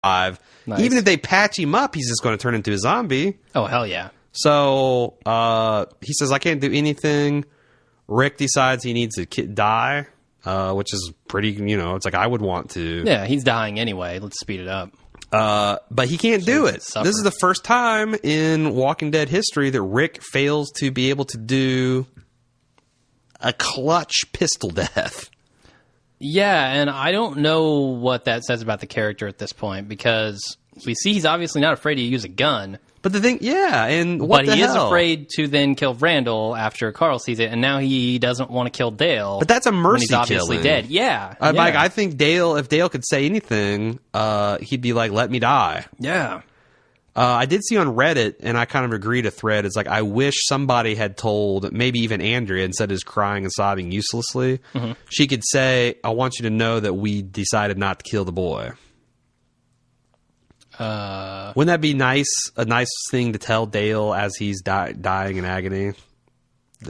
alive. Nice. Even if they patch him up, he's just going to turn into a zombie. Oh, hell yeah. So he says, I can't do anything. Rick decides he needs to die, which is pretty, it's like I would want to. Yeah, he's dying anyway. Let's speed it up. But he can't do it. Suffer. This is the first time in Walking Dead history that Rick fails to be able to do a clutch pistol death. Yeah, and I don't know what that says about the character at this point, because we see he's obviously not afraid to use a gun. But the thing, yeah, and what the hell? But he is afraid to then kill Randall after Carl sees it, and now he doesn't want to kill Dale. But that's a mercy when he's obviously killing. Dead. Yeah. Like, I think Dale, if Dale could say anything, he'd be like, let me die. Yeah. I did see on Reddit, and I kind of agreed a thread. It's like, I wish somebody had told, maybe even Andrea, instead of just crying and sobbing uselessly, she could say, I want you to know that we decided not to kill the boy. Wouldn't that be nice? A nice thing to tell Dale as he's dying in agony?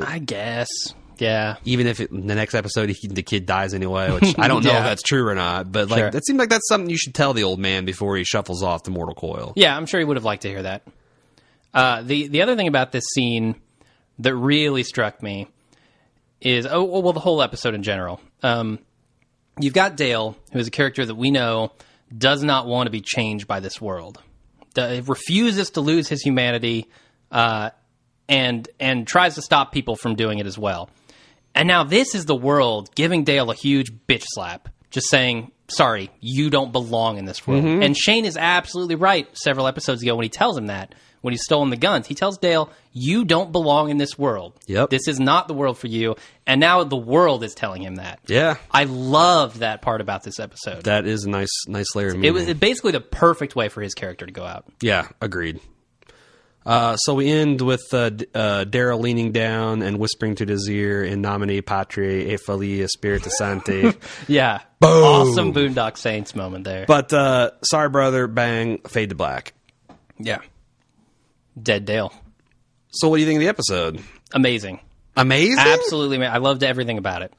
I guess. Yeah. Even if the next episode the kid dies anyway, which I don't know if that's true or not. But like that seems like that's something you should tell the old man before he shuffles off to mortal coil. Yeah, I'm sure he would have liked to hear that. The other thing about this scene that really struck me is the whole episode in general. You've got Dale, who is a character that we know does not want to be changed by this world. Refuses to lose his humanity, and tries to stop people from doing it as well. And now this is the world giving Dale a huge bitch slap, just saying, sorry, you don't belong in this world. And Shane is absolutely right several episodes ago when he tells him that, when he's stolen the guns. He tells Dale, you don't belong in this world. Yep. This is not the world for you. And now the world is telling him that. Yeah. I loved that part about this episode. That is a nice layer of meaning. It was basically the perfect way for his character to go out. Yeah, agreed. So we end with Daryl leaning down and whispering to his ear, in nomine Patri et Filii Spiritus Sancti. Yeah. Boom. Awesome Boondock Saints moment there. But, sorry, brother, bang, fade to black. Yeah. Dead Dale. So what do you think of the episode? Amazing. Amazing? Absolutely. I loved everything about it.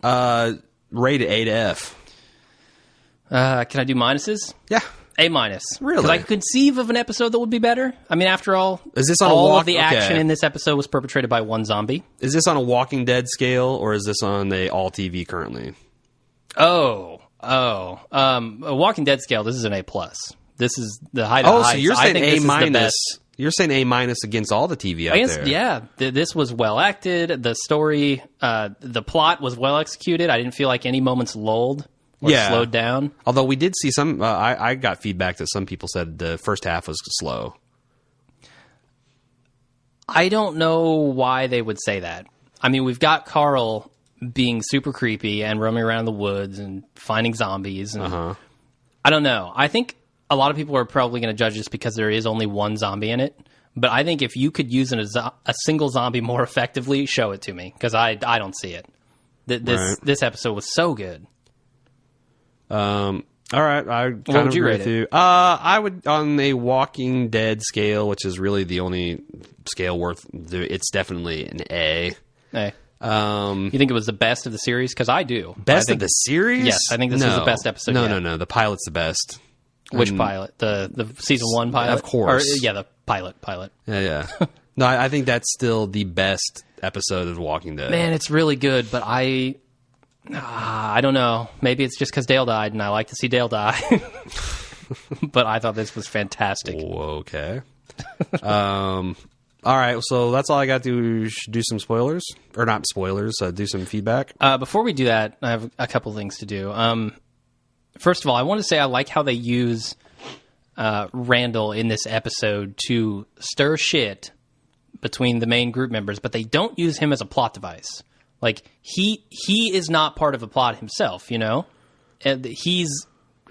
Rated A to F. Can I do minuses? Yeah. A minus. Really? Because I could conceive of an episode that would be better. I mean, after all, is this on all of the action in this episode was perpetrated by one zombie. Is this on a Walking Dead scale, or is this on a all TV currently? A Walking Dead scale, this is an A+. This is the height of heights. So you're saying A minus. Best. You're saying A minus against all the TV out there. Yeah, this was well acted. The story, the plot was well executed. I didn't feel like any moments lulled or slowed down. Although we did see some, I got feedback that some people said the first half was slow. I don't know why they would say that. I mean, we've got Carl being super creepy and roaming around the woods and finding zombies. And I don't know. I think a lot of people are probably going to judge this because there is only one zombie in it. But I think if you could use a single zombie more effectively, show it to me, because I don't see it. This episode was so good. All right, what would you rate it? I would, on a Walking Dead scale, which is really the only scale worth. It's definitely an A. A. You think it was the best of the series? Because I do. Of the series? Yes, I think this was the best episode. No. The pilot's the best. Which pilot? The season 1 pilot? Of course. The pilot. Yeah. No, I think that's still the best episode of Walking Dead. Man, it's really good, but I don't know. Maybe it's just because Dale died, and I like to see Dale die. But I thought this was fantastic. Okay. All right, so that's all I got to do some spoilers. Or not spoilers, do some feedback. Before we do that, I have a couple things to do. First of all, I want to say I like how they use Randall in this episode to stir shit between the main group members, but they don't use him as a plot device. Like, he is not part of a plot himself, you know? And he's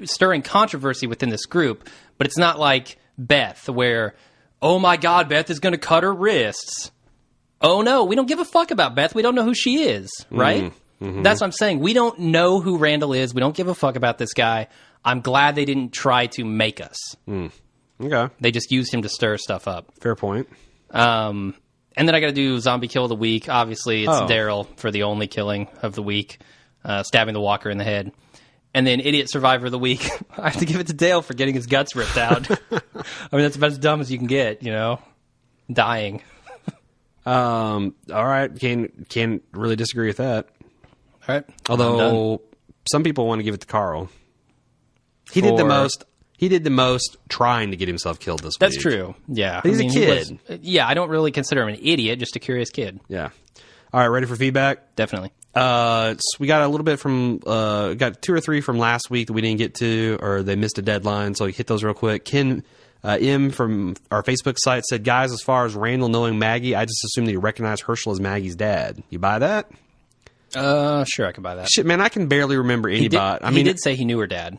stirring controversy within this group, but it's not like Beth, where, oh my God, Beth is going to cut her wrists. Oh no, we don't give a fuck about Beth. We don't know who she is, right? Mm-hmm. That's what I'm saying. We don't know who Randall is. We don't give a fuck about this guy. I'm glad they didn't try to make us. Okay. They just used him to stir stuff up. Fair point. And then I got to do Zombie Kill of the Week. Obviously, it's Daryl for the only killing of the week, stabbing the walker in the head. And then Idiot Survivor of the Week, I have to give it to Dale for getting his guts ripped out. I mean, that's about as dumb as you can get, dying. All right, can't really disagree with that. All right. Although some people want to give it to Carl. He did the most. He did the most trying to get himself killed this week. That's true. Yeah. He's a kid. I don't really consider him an idiot, just a curious kid. Yeah. All right, ready for feedback? Definitely. So we got a little bit from, got 2 or 3 from last week that we didn't get to, or they missed a deadline, so we hit those real quick. Ken M from our Facebook site said, guys, as far as Randall knowing Maggie, I just assumed that he recognized Herschel as Maggie's dad. You buy that? Sure, I can buy that. Shit, man, I can barely remember anybody. He did say he knew her dad.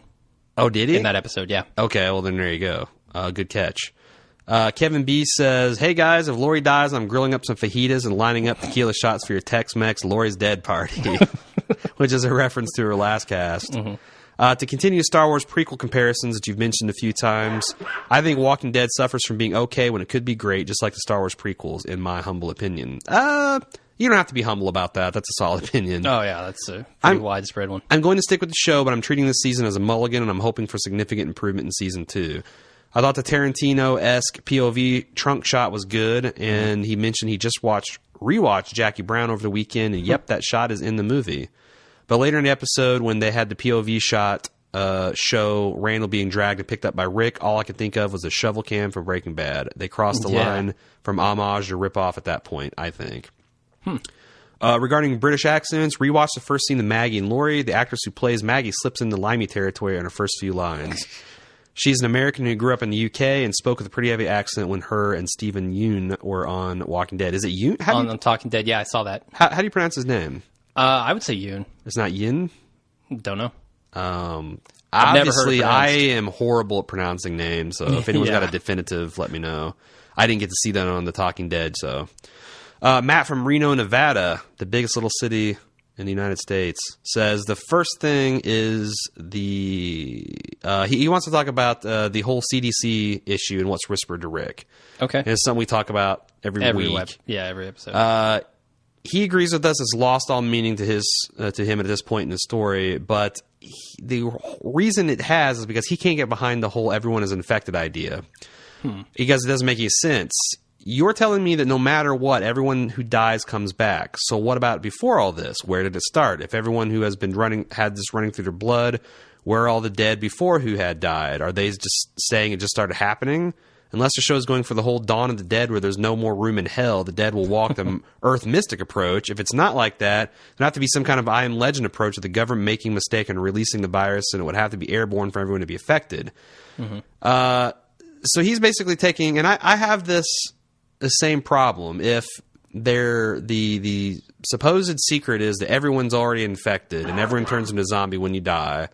Oh, did he? In that episode, yeah. Okay, well, then there you go. Good catch. Kevin B says, hey, guys, if Lori dies, I'm grilling up some fajitas and lining up tequila shots for your Tex-Mex Lori's Dead party, which is a reference to her last cast. Mm-hmm. To continue Star Wars prequel comparisons that you've mentioned a few times, I think Walking Dead suffers from being okay when it could be great, just like the Star Wars prequels, in my humble opinion. You don't have to be humble about that. That's a solid opinion. Oh, yeah, that's a pretty widespread one. I'm going to stick with the show, but I'm treating this season as a mulligan, and I'm hoping for significant improvement in Season 2. I thought the Tarantino-esque POV trunk shot was good, and he mentioned he just rewatched Jackie Brown over the weekend, and yep, that shot is in the movie. But later in the episode, when they had the POV shot show Randall being dragged and picked up by Rick, all I could think of was a shovel cam from Breaking Bad. They crossed the line from homage to rip-off at that point, I think. Regarding British accents, rewatch the first scene of Maggie and Laurie. The actress who plays Maggie slips into limey territory in her first few lines. She's an American who grew up in the UK and spoke with a pretty heavy accent when her and Stephen Yeun were on Walking Dead. Is it Yeun? On Talking Dead, yeah, I saw that. How do you pronounce his name? I would say Yeun. It's not Yin? Don't know. Obviously, I am horrible at pronouncing names, so if anyone's got a definitive, let me know. I didn't get to see that on The Talking Dead, so... Matt from Reno, Nevada, the biggest little city in the United States, says the first thing is he wants to talk about the whole CDC issue and what's whispered to Rick. Okay. And it's something we talk about every week. Every episode. He agrees with us. It's lost all meaning to him at this point in the story, but the reason it has is because he can't get behind the whole everyone is infected idea. Because it doesn't make any sense. You're telling me that no matter what, everyone who dies comes back. So what about before all this? Where did it start? If everyone who has been had this running through their blood, where are all the dead before who had died? Are they just saying it just started happening? Unless the show is going for the whole Dawn of the Dead where there's no more room in hell, the dead will walk the Earth mystic approach. If it's not like that, there'd have to be some kind of I Am Legend approach of the government making a mistake and releasing the virus, and it would have to be airborne for everyone to be affected. So he's basically taking, and I have the same problem. If the supposed secret is that everyone's already infected and everyone turns into a zombie when you die,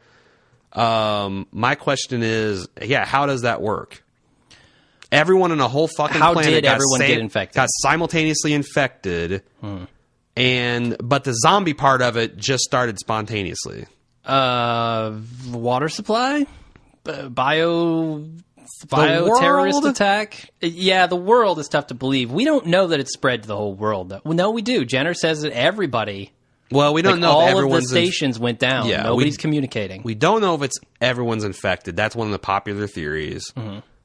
my question is, how does that work? Everyone in a whole fucking planet did everyone get infected? Got simultaneously infected, but the zombie part of it just started spontaneously. Water supply? Bio-terrorist attack? Yeah, the world is tough to believe. We don't know that it's spread to the whole world, though. Well, no, we do. Jenner says that everybody... Well, we don't know all if everyone's... of the stations went down. Yeah, nobody's communicating. We don't know if it's everyone's infected. That's one of the popular theories.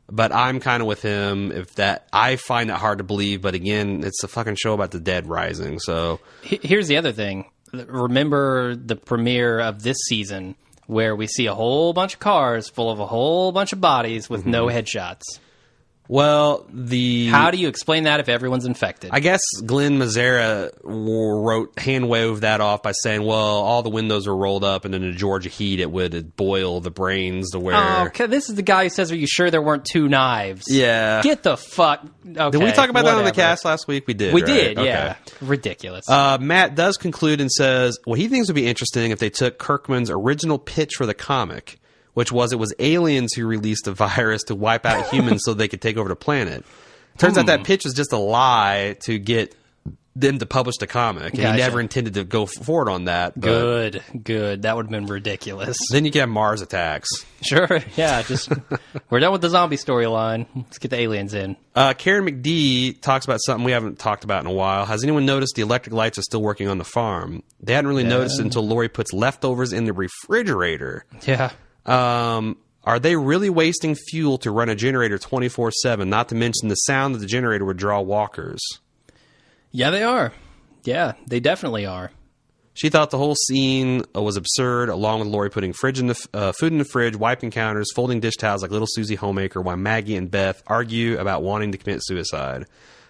But I'm kind of with him. I find it hard to believe, but again, it's a fucking show about the dead rising, so... Here's the other thing. Remember the premiere of this season where we see a whole bunch of cars full of a whole bunch of bodies with no headshots. Well, how do you explain that if everyone's infected? I guess Glenn Mazzara hand-waved that off by saying, well, all the windows are rolled up and in the Georgia heat it would boil the brains to where... Oh, okay. This is the guy who says, are you sure there weren't 2 knives? Yeah. Get the fuck... Okay, did we talk about that on the cast last week? We did, We right? did, okay. Yeah. Ridiculous. Matt does conclude and says, what he thinks would be interesting if they took Kirkman's original pitch for the comic, which was it was aliens who released a virus to wipe out humans so they could take over the planet. Turns out that pitch was just a lie to get them to publish the comic, and he never intended to go forward on that. Good. That would have been ridiculous. Then you can have Mars attacks. Sure, yeah. We're done with the zombie storyline. Let's get the aliens in. Karen McD talks about something we haven't talked about in a while. Has anyone noticed the electric lights are still working on the farm? They hadn't really noticed it until Lori puts leftovers in the refrigerator. Yeah. Are they really wasting fuel to run a generator 24/7? Not to mention the sound that the generator would draw walkers. Yeah, they are. Yeah, they definitely are. She thought the whole scene was absurd, along with Lori putting food in the fridge, wiping counters, folding dish towels like little Susie Homemaker, while Maggie and Beth argue about wanting to commit suicide.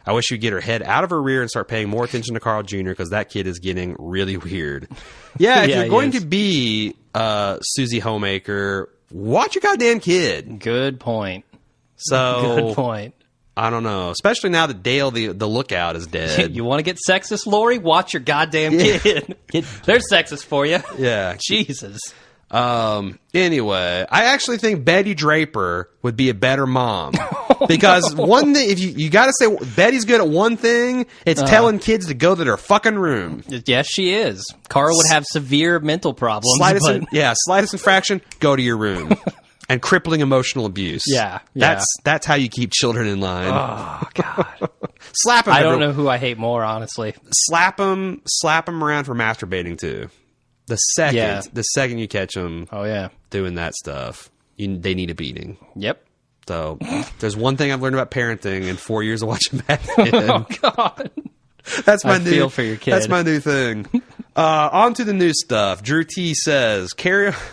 I wish she'd get her head out of her rear and start paying more attention to Carl Jr. because that kid is getting really weird. Yeah, if you're going to be Susie Homemaker, watch your goddamn kid. Good point. Good point. I don't know. Especially now that Dale, the lookout, is dead. You want to get sexist, Lori? Watch your goddamn kid. They're sexist for you. Yeah. Jesus. Anyway, I actually think Betty Draper would be a better mom. Because one thing, if you got to say Betty's good at one thing, it's telling kids to go to their fucking room. Yes, she is. Carl would have severe mental problems. Slightest infraction, go to your room. And crippling emotional abuse. Yeah. That's how you keep children in line. Oh, God. Slap them. I don't know who I hate more, honestly. Slap them around for masturbating, too. The second you catch them doing that stuff, they need a beating. Yep. So, there's one thing I've learned about parenting in 4 years of watching Batman. Oh, God. I feel for your kid. That's my new thing. On to the new stuff. Drew T says,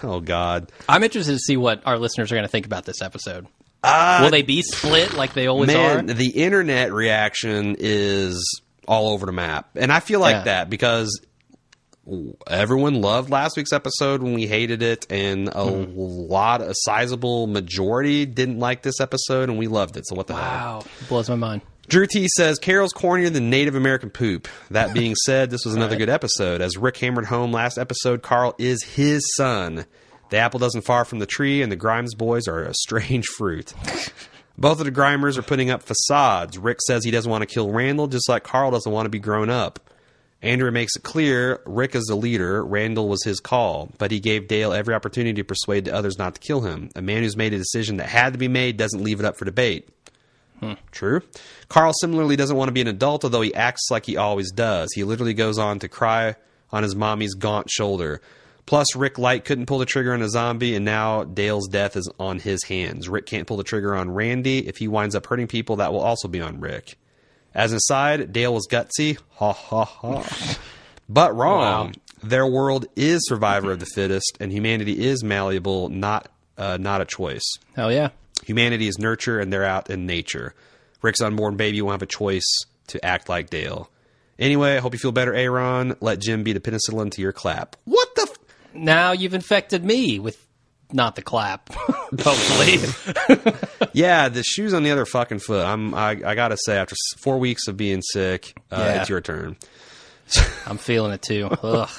oh, God. I'm interested to see what our listeners are going to think about this episode. Will they be split like they always are? The internet reaction is all over the map. And I feel like that because everyone loved last week's episode when we hated it, and a sizable majority didn't like this episode, and we loved it. So what the hell? Wow. Blows my mind. Drew T says, Carol's cornier than Native American poop. That being said, this was another good episode. As Rick hammered home last episode, Carl is his son. The apple doesn't far from the tree, and the Grimes boys are a strange fruit. Both of the Grimers are putting up facades. Rick says he doesn't want to kill Randall, just like Carl doesn't want to be grown up. Andrea makes it clear Rick is the leader. Randall was his call, but he gave Dale every opportunity to persuade the others not to kill him. A man who's made a decision that had to be made doesn't leave it up for debate. True. Carl similarly doesn't want to be an adult, although he acts like he always does. He literally goes on to cry on his mommy's gaunt shoulder. Plus, Rick Light couldn't pull the trigger on a zombie, and now Dale's death is on his hands. Rick can't pull the trigger on Randy. If he winds up hurting people, that will also be on Rick. As an aside, Dale was gutsy. Ha, ha, ha. But wrong. Wow. Their world is survivor of the fittest, and humanity is malleable, not a choice. Hell yeah. Humanity is nurture, and they're out in nature. Rick's unborn baby won't have a choice to act like Dale. Anyway, I hope you feel better, Aaron. Let Jim be the penicillin to your clap. What the Now you've infected me with not the clap. Hopefully. Yeah, the shoe's on the other fucking foot. I gotta say, after 4 weeks of being sick, it's your turn. I'm feeling it too. Ugh.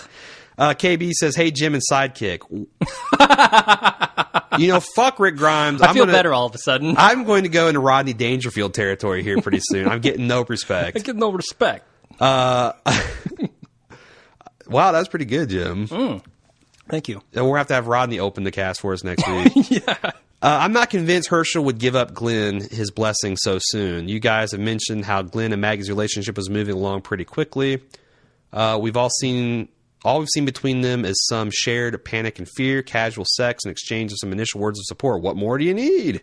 KB says, hey, Jim and Sidekick. Fuck Rick Grimes. I feel better all of a sudden. I'm going to go into Rodney Dangerfield territory here pretty soon. I'm getting no respect. I get no respect. Wow, that's pretty good, Jim. Thank you. And we'll have to have Rodney open the cast for us next week. Yeah. I'm not convinced Herschel would give up Glenn his blessing so soon. You guys have mentioned how Glenn and Maggie's relationship was moving along pretty quickly. All we've seen between them is some shared panic and fear, casual sex, and exchange of some initial words of support. What more do you need?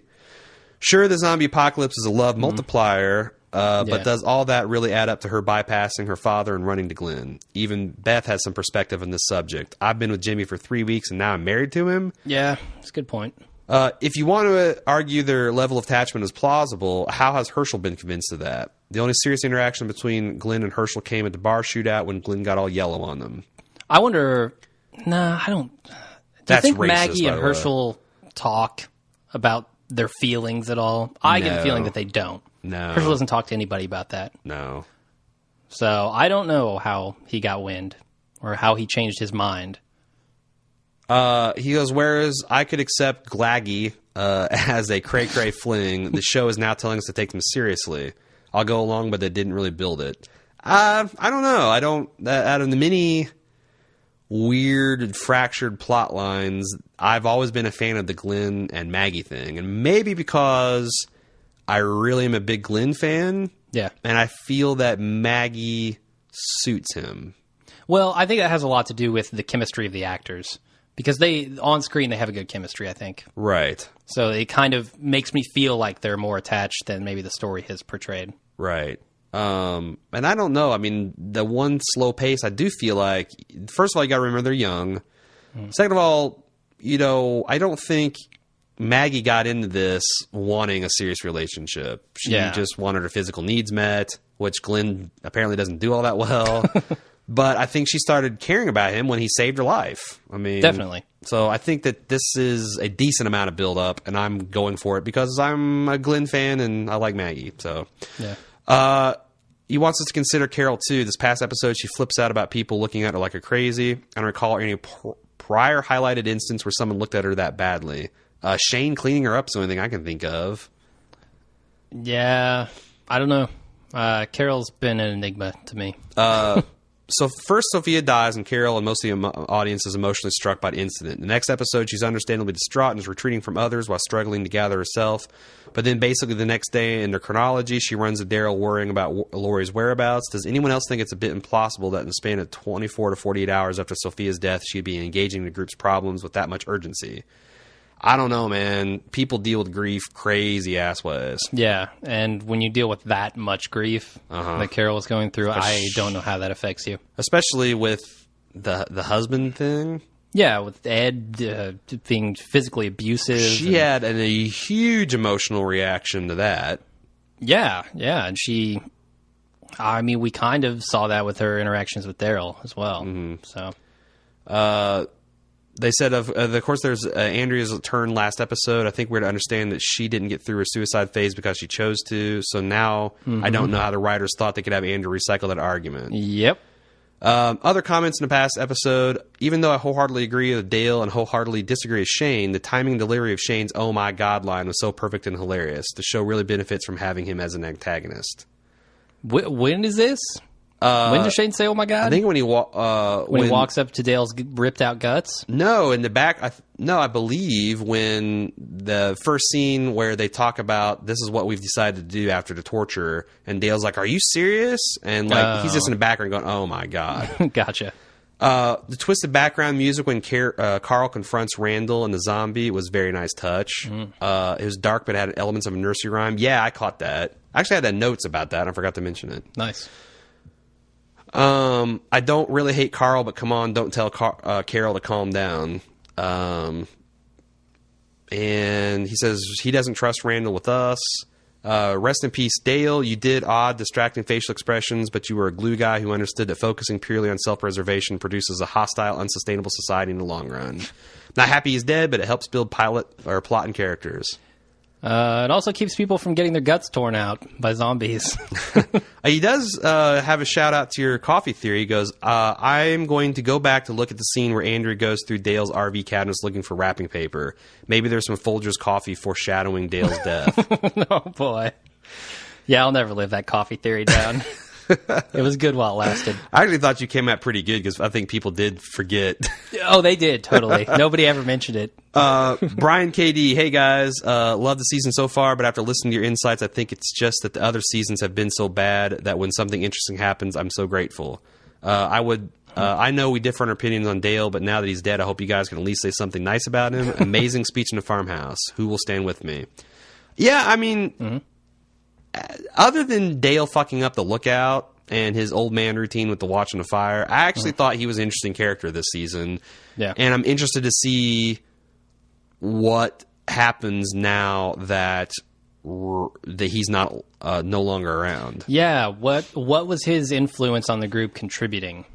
Sure, the zombie apocalypse is a love multiplier, but does all that really add up to her bypassing her father and running to Glenn? Even Beth has some perspective on this subject. I've been with Jimmy for 3 weeks, and now I'm married to him. Yeah, that's a good point. If you want to argue their level of attachment is plausible, how has Herschel been convinced of that? The only serious interaction between Glenn and Herschel came at the bar shootout when Glenn got all yellow on them. I wonder... Nah, I don't... Do you think racist, Maggie and Herschel talk about their feelings at all? I get the feeling that they don't. No. Herschel doesn't talk to anybody about that. No. So I don't know how he got wind or how he changed his mind. He goes, whereas I could accept Glaggy as a cray-cray fling, the show is now telling us to take them seriously. I'll go along, but they didn't really build it. I don't know. I don't. Out of the many weird, fractured plot lines, I've always been a fan of the Glenn and Maggie thing, and maybe because I really am a big Glenn fan. Yeah, and I feel that Maggie suits him. Well, I think that has a lot to do with the chemistry of the actors, because on screen they have a good chemistry, I think. Right. So it kind of makes me feel like they're more attached than maybe the story has portrayed. Right. And I don't know. I mean, the one slow pace, I do feel like, first of all, you got to remember they're young. Second of all, I don't think Maggie got into this wanting a serious relationship. She just wanted her physical needs met, which Glenn apparently doesn't do all that well. But I think she started caring about him when he saved her life. I mean, definitely. So I think that this is a decent amount of build up, and I'm going for it because I'm a Glenn fan and I like Maggie. So, yeah. He wants us to consider Carol too. This past episode, she flips out about people looking at her like a crazy. I don't recall any prior highlighted instance where someone looked at her that badly. Shane cleaning her up is the only thing I can think of. Yeah, I don't know. Carol's been an enigma to me. So first, Sophia dies, and Carol and most of the audience is emotionally struck by the incident. The next episode, she's understandably distraught and is retreating from others while struggling to gather herself. But then basically the next day in their chronology, she runs to Daryl worrying about Lori's whereabouts. Does anyone else think it's a bit implausible that in the span of 24 to 48 hours after Sophia's death, she'd be engaging the group's problems with that much urgency? I don't know, man. People deal with grief crazy-ass ways. Yeah, and when you deal with that much grief that Carol was going through, I don't know how that affects you. Especially with the husband thing. Yeah, with Ed being physically abusive. She had a huge emotional reaction to that. Yeah, and she... I mean, we kind of saw that with her interactions with Daryl as well. Mm-hmm. So... They said, of course, there's Andrea's turn last episode. I think we're to understand that she didn't get through her suicide phase because she chose to. So now I don't know how the writers thought they could have Andrew recycle that argument. Yep. Other comments in the past episode, even though I wholeheartedly agree with Dale and wholeheartedly disagree with Shane, the timing and delivery of Shane's "oh my god" line was so perfect and hilarious. The show really benefits from having him as an antagonist. When is this? When does Shane say, "Oh my god"? I think when he when he walks up to Dale's ripped out guts. No, in the back. I believe when the first scene where they talk about this is what we've decided to do after the torture, and Dale's like, "Are you serious?" And he's just in the background going, "Oh my god." Gotcha. The twisted background music when Carl confronts Randall and the zombie was a very nice touch. It was dark, but it had elements of a nursery rhyme. Yeah, I caught that. I actually had notes about that. I forgot to mention it. Nice. I don't really hate Carl, but come on, don't tell Carol to calm down. And he says he doesn't trust Randall with us. Rest in peace, Dale. You did odd, distracting facial expressions, but you were a glue guy who understood that focusing purely on self-preservation produces a hostile, unsustainable society in the long run. Not happy he's dead, but it helps build plot and characters. It also keeps people from getting their guts torn out by zombies. He does have a shout out to your coffee theory. He goes, I'm going to go back to look at the scene where Andrea goes through Dale's RV cabinets looking for wrapping paper. Maybe there's some Folgers coffee foreshadowing Dale's death. Oh, boy. Yeah, I'll never live that coffee theory down. It was good while it lasted. I actually thought you came out pretty good because I think people did forget. Oh, they did, totally. Nobody ever mentioned it. Brian KD, hey guys, love the season so far, but after listening to your insights, I think it's just that the other seasons have been so bad that when something interesting happens, I'm so grateful. I know we differ in our opinions on Dale, but now that he's dead, I hope you guys can at least say something nice about him. Amazing speech in the farmhouse. Who will stand with me? Yeah, I mean... Other than Dale fucking up the lookout and his old man routine with the watch on the fire, I actually thought he was an interesting character this season. Yeah. And I'm interested to see what happens now that he's not no longer around. Yeah, what was his influence on the group contributing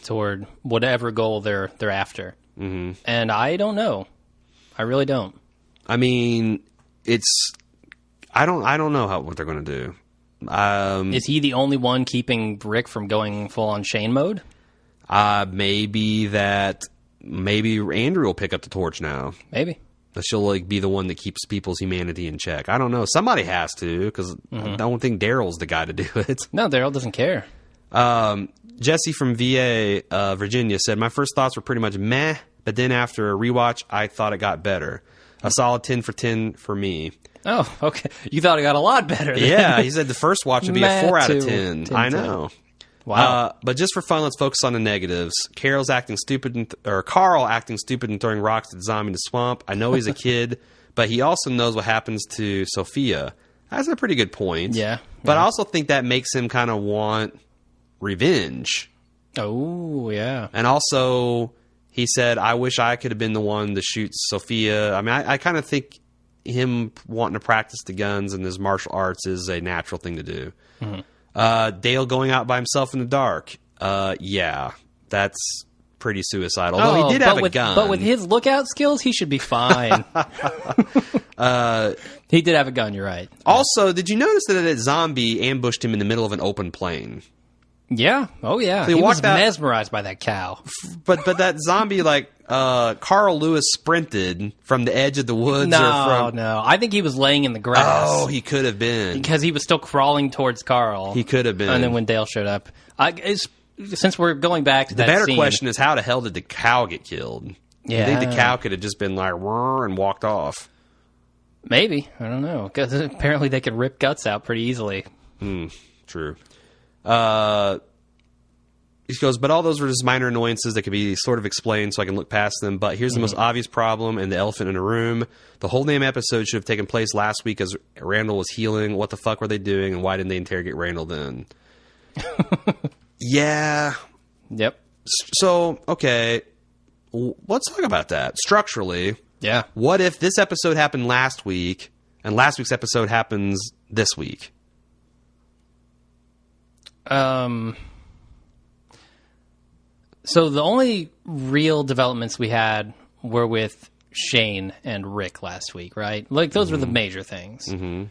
toward whatever goal they're after? Mm-hmm. And I don't know. I really don't. I mean, I don't know what they're going to do. Is he the only one keeping Rick from going full on Shane mode? Maybe Andrew will pick up the torch now. Maybe. She'll be the one that keeps people's humanity in check. I don't know. Somebody has to, because I don't think Daryl's the guy to do it. No, Daryl doesn't care. Jesse from VA, Virginia said, my first thoughts were pretty much meh, but then after a rewatch, I thought it got better. A solid 10 for 10 for me. Oh, okay. You thought it got a lot better then. Yeah, he said the first watch would be a 4 out of 10. 10 I know. Wow. But just for fun, let's focus on the negatives. Carl acting stupid and throwing rocks at the zombie in the swamp. I know he's a kid, but he also knows what happens to Sophia. That's a pretty good point. Yeah. But I also think that makes him kind of want revenge. Oh, yeah. And also, he said, I wish I could have been the one to shoot Sophia. I mean, I kind of think him wanting to practice the guns and his martial arts is a natural thing to do. Mm-hmm. Dale going out by himself in the dark. Yeah, that's pretty suicidal. Although he did have a gun. But with his lookout skills, he should be fine. He did have a gun, you're right. Also, did you notice that that zombie ambushed him in the middle of an open plain? Yeah. Oh, yeah. So he was mesmerized by that cow. But that zombie, Carl Lewis sprinted from the edge of the woods. No. I think he was laying in the grass. Oh, he could have been. Because he was still crawling towards Carl. He could have been. And then when Dale showed up. Since we're going back to that scene. The better scene, question is, how the hell did the cow get killed? Yeah. I think the cow could have just been like, "Rrr," and walked off. Maybe. I don't know. Because apparently they could rip guts out pretty easily. True. He goes, but all those were just minor annoyances that could be sort of explained so I can look past them. But here's the most obvious problem and the elephant in the room. The whole damn episode should have taken place last week as Randall was healing. What the fuck were they doing, and why didn't they interrogate Randall then? Yeah. Yep. So, okay, let's talk about that. Structurally, yeah. What if this episode happened last week, and last week's episode happens this week? So the only real developments we had were with Shane and Rick last week, right? Like, those were the major things. Mm-hmm.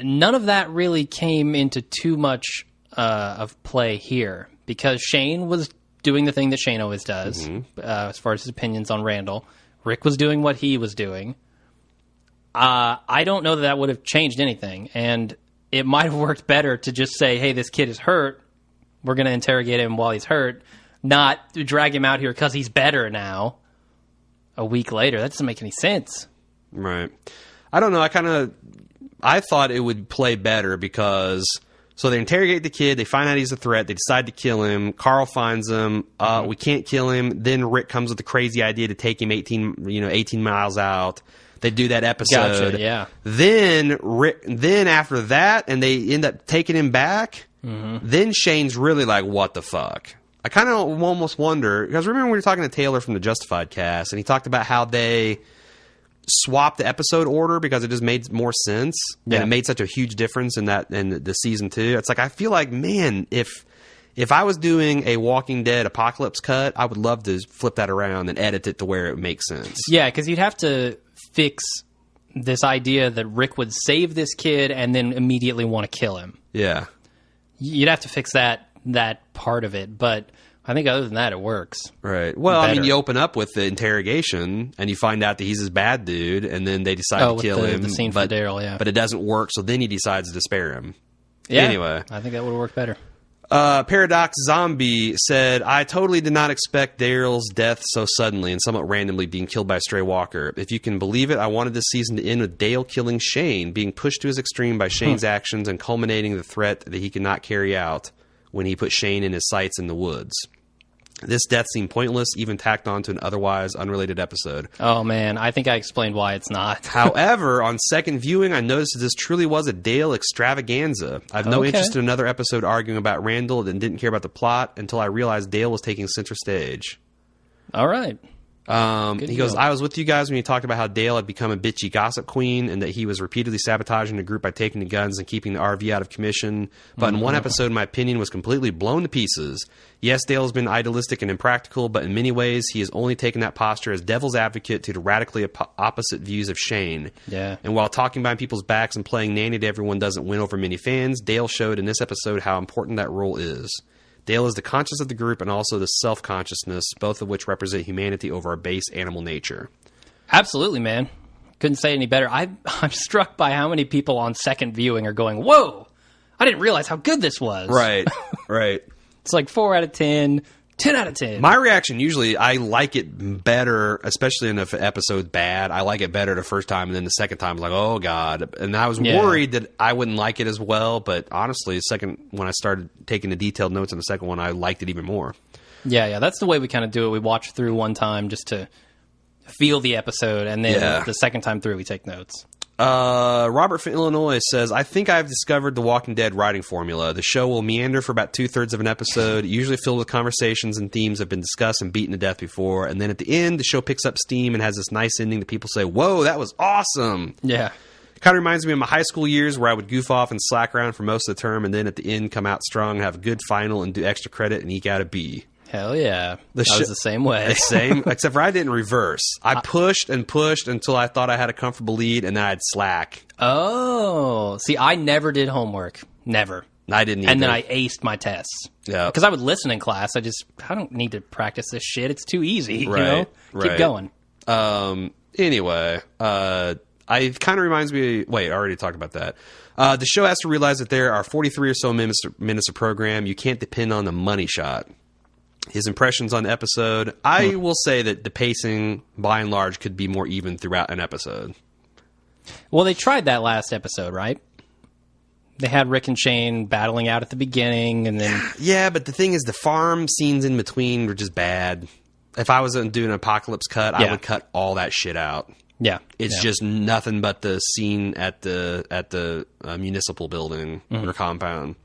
None of that really came into too much of play here, because Shane was doing the thing that Shane always does, as far as his opinions on Randall. Rick was doing what he was doing. I don't know that would have changed anything, and it might have worked better to just say, hey, this kid is hurt. We're going to interrogate him while he's hurt, not drag him out here because he's better now a week later. That doesn't make any sense. Right. I don't know. I thought it would play better because... So they interrogate the kid. They find out he's a threat. They decide to kill him. Carl finds him. We can't kill him. Then Rick comes with the crazy idea to take him 18 miles out. They do that episode. Gotcha, yeah. Then after that, and they end up taking him back. Mm-hmm. Then Shane's really like, what the fuck? I kind of almost wonder, because remember we were talking to Taylor from the Justified cast, and he talked about how they swapped the episode order because it just made more sense, and it made such a huge difference in the season 2. It's like, I feel like, man, if I was doing a Walking Dead apocalypse cut, I would love to flip that around and edit it to where it makes sense. Yeah, because you'd have to fix this idea that Rick would save this kid and then immediately want to kill him. Yeah. You'd have to fix that part of it, but I think other than that, it works. Right. Well, better. I mean, you open up with the interrogation, and you find out that he's this bad dude, and then they decide to kill him. The scene for Daryl, yeah. But it doesn't work, so then he decides to spare him. Yeah. Anyway. I think that would have worked better. Paradox Zombie said, I totally did not expect Daryl's death so suddenly and somewhat randomly being killed by a stray walker. If you can believe it, I wanted this season to end with Dale killing Shane, being pushed to his extreme by Shane's actions and culminating the threat that he could not carry out when he put Shane in his sights in the woods. This death seemed pointless, even tacked on to an otherwise unrelated episode. Oh, man. I think I explained why it's not. However, on second viewing, I noticed that this truly was a Dale extravaganza. I have no interest in another episode arguing about Randall and didn't care about the plot until I realized Dale was taking center stage. All right. He goes, I was with you guys when you talked about how Dale had become a bitchy gossip queen and that he was repeatedly sabotaging the group by taking the guns and keeping the RV out of commission. But in one episode, my opinion was completely blown to pieces. Yes, Dale has been idealistic and impractical, but in many ways, he has only taken that posture as devil's advocate to the radically opposite views of Shane. Yeah. And while talking behind people's backs and playing nanny to everyone doesn't win over many fans, Dale showed in this episode how important that role is. Dale is the conscience of the group and also the self-consciousness, both of which represent humanity over our base animal nature. Absolutely, man. Couldn't say any better. I'm struck by how many people on second viewing are going, whoa, I didn't realize how good this was. Right. It's like 4 out of 10, 10 out of 10. My reaction usually, I like it better, especially if an episode's bad. I like it better the first time, and then the second time, I was like, oh, God. And I was worried that I wouldn't like it as well, but honestly, when I started taking the detailed notes on the second one, I liked it even more. Yeah, that's the way we kind of do it. We watch through one time just to feel the episode, and then the second time through, we take notes. Robert from Illinois says, I think I've discovered the Walking Dead writing formula. The show will meander for about 2/3 of an episode, usually filled with conversations and themes that have been discussed and beaten to death before. And then at the end, the show picks up steam and has this nice ending that people say, whoa, that was awesome. Yeah. Kind of reminds me of my high school years where I would goof off and slack around for most of the term, and then at the end come out strong and have a good final and do extra credit and eke out a B. Hell yeah. I was the same way. Except for I didn't reverse. I pushed and pushed until I thought I had a comfortable lead, and then I'd slack. Oh. See, I never did homework. Never. I didn't either. And then I aced my tests. Yeah. Because I would listen in class. I don't need to practice this shit. It's too easy, right, Keep going. Anyway, it kind of reminds me... Wait, I already talked about that. The show has to realize that there are 43 or so minutes of program. You can't depend on the money shot. His impressions on the episode. I will say that the pacing, by and large, could be more even throughout an episode. Well, they tried that last episode, right? They had Rick and Shane battling out at the beginning, and then... Yeah, but the thing is, the farm scenes in between were just bad. If I was doing an apocalypse cut, I would cut all that shit out. Yeah. It's just nothing but the scene at the municipal building or compound.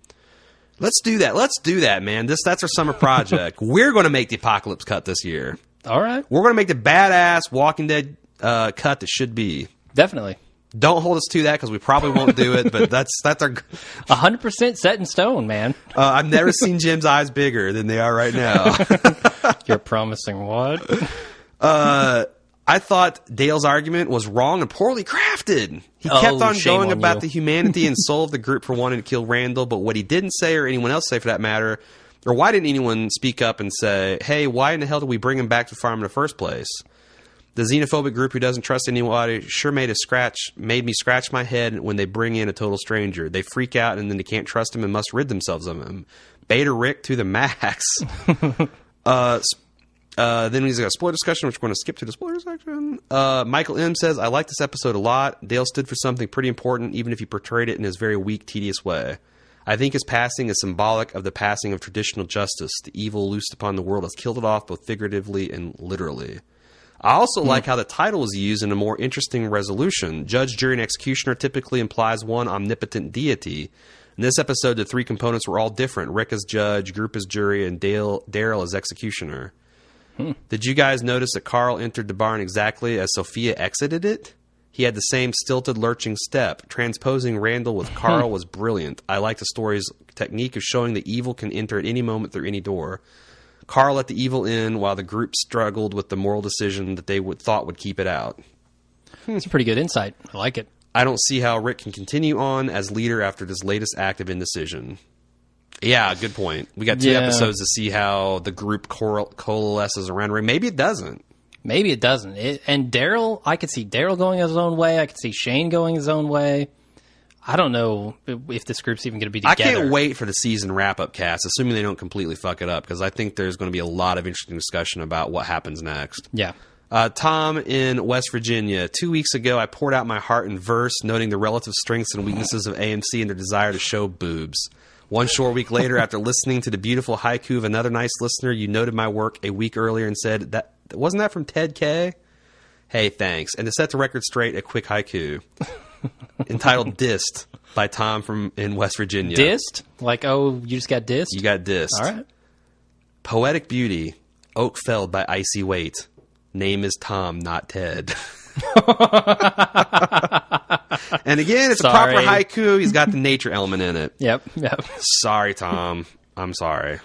Let's do that, man. That's our summer project. We're going to make the apocalypse cut this year. All right. We're going to make the badass Walking Dead cut that should be. Definitely. Don't hold us to that because we probably won't do it, but that's our... 100% set in stone, man. I've never seen Jim's eyes bigger than they are right now. You're promising what? I thought Dale's argument was wrong and poorly crafted. He kept on going about the humanity and soul of the group for wanting to kill Randall, but what he didn't say, or anyone else say for that matter, or why didn't anyone speak up and say, hey, why in the hell did we bring him back to the farm in the first place? The xenophobic group who doesn't trust anybody sure made me scratch my head when they bring in a total stranger. They freak out and then they can't trust him and must rid themselves of him. Beta Rick to the max. Then he's got a spoiler discussion, which we're going to skip to the spoiler section. Michael M. says, I like this episode a lot. Dale stood for something pretty important, even if he portrayed it in his very weak, tedious way. I think his passing is symbolic of the passing of traditional justice. The evil loosed upon the world has killed it off both figuratively and literally. I also like how the title is used in a more interesting resolution. Judge, jury, and executioner typically implies one omnipotent deity. In this episode, the three components were all different. Rick as judge, group as jury, and Daryl as executioner. Did you guys notice that Carl entered the barn exactly as Sophia exited it? He had the same stilted, lurching step. Transposing Randall with Carl was brilliant. I like the story's technique of showing that evil can enter at any moment through any door. Carl let the evil in while the group struggled with the moral decision that they thought would keep it out. It's a pretty good insight. I like it. I don't see how Rick can continue on as leader after this latest act of indecision. Yeah, good point. We got 2 episodes to see how the group coalesces around Rick. Maybe it doesn't. Maybe it doesn't. And Daryl, I could see Daryl going his own way. I could see Shane going his own way. I don't know if this group's even going to be together. I can't wait for the season wrap-up cast, assuming they don't completely fuck it up, because I think there's going to be a lot of interesting discussion about what happens next. Yeah. Tom in West Virginia. 2 weeks ago, I poured out my heart in verse, noting the relative strengths and weaknesses of AMC and their desire to show boobs. One short week later, after listening to the beautiful haiku of another nice listener, you noted my work a week earlier and said, "That wasn't that from Ted K?" Hey, thanks. And to set the record straight, a quick haiku entitled "Dissed" by Tom in West Virginia. Dissed? Like, oh, you just got dissed? You got dissed. All right. Poetic beauty, oak felled by icy weight. Name is Tom, not Ted. And again, it's a proper haiku. He's got the nature element in it. Yep. Sorry, Tom. I'm sorry. Yep.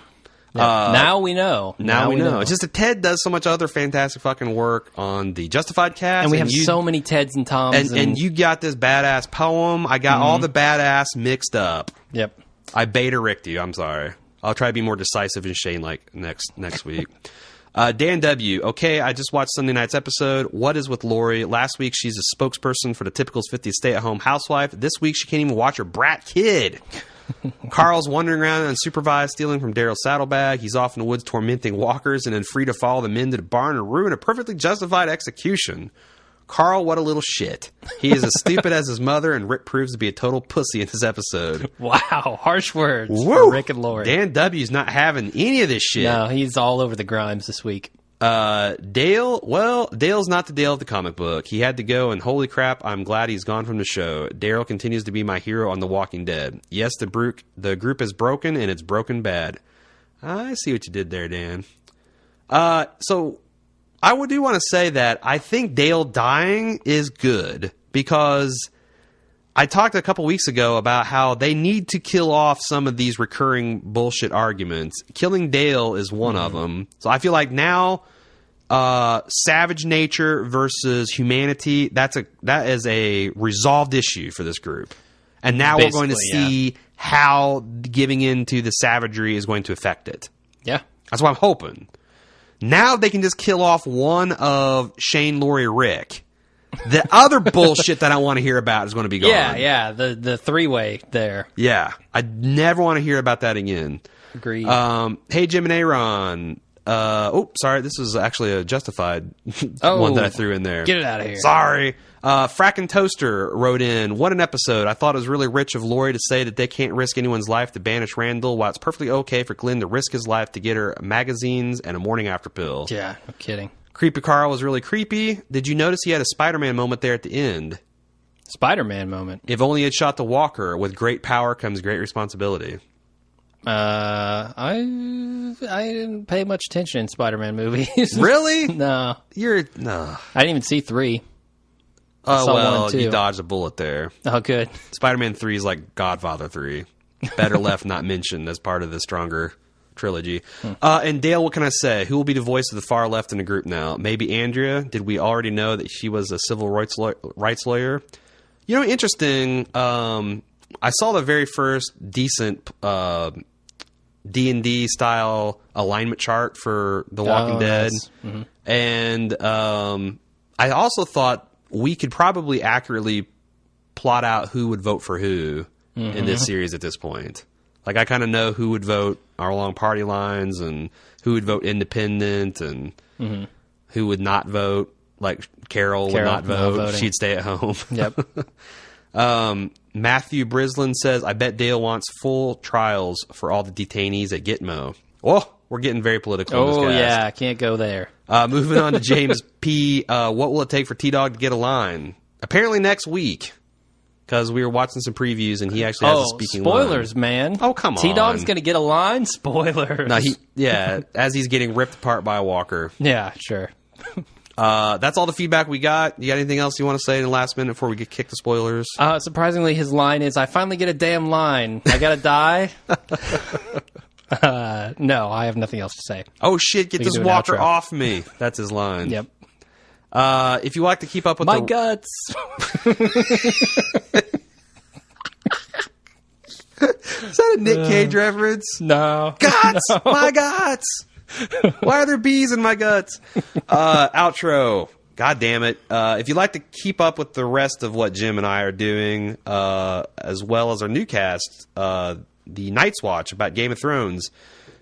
Now we know. Now we know. It's just that Ted does so much other fantastic fucking work on the Justified cast. And we have so many Teds and Toms. And you got this badass poem. I got all the badass mixed up. Yep. I beta ricked you. I'm sorry. I'll try to be more decisive and Shane like next week. Dan W. Okay, I just watched Sunday night's episode. What is with Lori? Last week, she's a spokesperson for the typical 50s stay-at-home housewife. This week, she can't even watch her brat kid. Carl's wandering around unsupervised, stealing from Daryl's saddlebag. He's off in the woods tormenting walkers and then free to follow the men to the barn and ruin a perfectly justified execution. Carl, what a little shit. He is as stupid as his mother, and Rick proves to be a total pussy in this episode. Wow, harsh words Woo! for Rick and Lori. Dan W's not having any of this shit. No, he's all over the Grimes this week. Dale, well, Dale's not the Dale of the comic book. He had to go, and holy crap, I'm glad he's gone from the show. Daryl continues to be my hero on The Walking Dead. Yes, the group is broken, and it's broken bad. I see what you did there, Dan. So I do want to say that I think Dale dying is good, because I talked a couple weeks ago about how they need to kill off some of these recurring bullshit arguments. Killing Dale is one of them. So I feel like now savage nature versus humanity, that is a resolved issue for this group. And now we're going to see how giving in to the savagery is going to affect it. Yeah. That's what I'm hoping. Now they can just kill off one of Shane, Lori, Rick. The other bullshit that I want to hear about is going to be gone. Yeah, the three-way there. Yeah, I never want to hear about that again. Agreed. Hey, Jim and Aaron. Sorry, this is actually a justified one that I threw in there. Get it out of here. Sorry. Frackin' Toaster wrote in, what an episode. I thought it was really rich of Lori to say that they can't risk anyone's life to banish Randall, while it's perfectly okay for Glenn to risk his life to get her magazines and a morning after pill. Yeah, no kidding. Creepy Carl was really creepy. Did you notice he had a Spider-Man moment there at the end? Spider-Man moment. If only he had shot the walker. With great power comes great responsibility. I didn't pay much attention in Spider-Man movies. Really? No. No. I didn't even see 3. Oh, saw 1 well, and 2. you dodged a bullet there. Oh, good. Spider-Man 3 is like Godfather 3. Better left not mentioned as part of the stronger trilogy. And Dale, what can I say? Who will be the voice of the far left in the group now? Maybe Andrea? Did we already know that she was a civil rights lawyer? You know, interesting. I saw the very first decent D&D style alignment chart for The Walking Dead. Nice. Mm-hmm. And I also thought we could probably accurately plot out who would vote for who in this series at this point. Like, I kind of know who would vote along party lines and who would vote independent and who would not vote. Like, Carol would not vote. She'd stay at home. Yep. Matthew Brislin says, I bet Dale wants full trials for all the detainees at Gitmo. Oh, we're getting very political in this cast. Yeah, can't go there. Moving on to James P. What will it take for T-Dog to get a line? Apparently next week. Because we were watching some previews and he actually has a speaking spoilers, line. Man. Oh, come on. T-Dog's going to get a line? Spoilers. No, as he's getting ripped apart by a walker. Yeah, sure. That's all the feedback we got. You got anything else you want to say in the last minute before we get kicked to spoilers? Surprisingly, his line is, I finally get a damn line. I got to die? No, I have nothing else to say. Oh, shit, get this walker off me. That's his line. Yep. If you like to keep up with my guts. Is that a Nick Cage reference? No. Guts! No. My guts! Why are there bees in my guts? Outro. God damn it. If you'd like to keep up with the rest of what Jim and I are doing, as well as our new cast, the Night's Watch about Game of Thrones,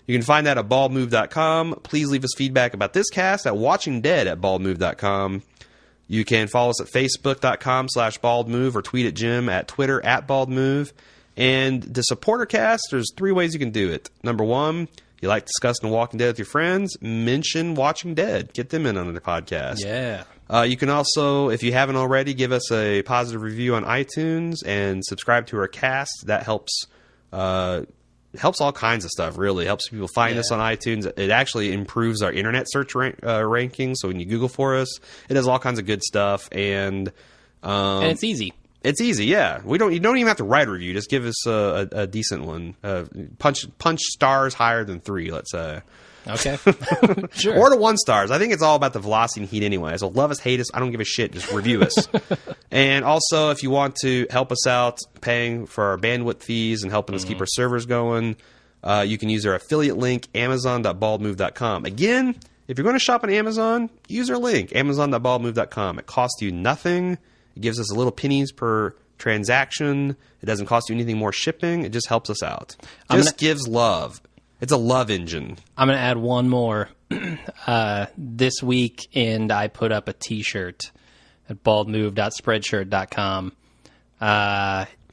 you can find that at baldmove.com. Please leave us feedback about this cast at watchingdead@baldmove.com. You can follow us at facebook.com/baldmove or tweet at Jim at Twitter @baldmove. And to support our cast, there's 3 ways you can do it. Number 1, you like discussing The Walking Dead with your friends, mention Watching Dead. Get them in on the podcast. Yeah. You can also, if you haven't already, give us a positive review on iTunes and subscribe to our cast. That helps all kinds of stuff, really. Helps people find us on iTunes. It actually improves our internet search ranking. So when you Google for us, it does all kinds of good stuff. And it's easy. It's easy, yeah. You don't even have to write a review. Just give us a decent one. Punch stars higher than 3, let's say. Okay. Sure. Or to 1 stars. I think it's all about the velocity and heat anyway. So love us, hate us, I don't give a shit. Just review us. And also, if you want to help us out paying for our bandwidth fees and helping us keep our servers going, you can use our affiliate link, amazon.baldmove.com. Again, if you're going to shop on Amazon, use our link, amazon.baldmove.com. It costs you nothing. It gives us a little pennies per transaction. It doesn't cost you anything more shipping. It just helps us out. Gives love. It's a love engine. I'm going to add one more. This weekend, I put up a T-shirt at baldmove.spreadshirt.com.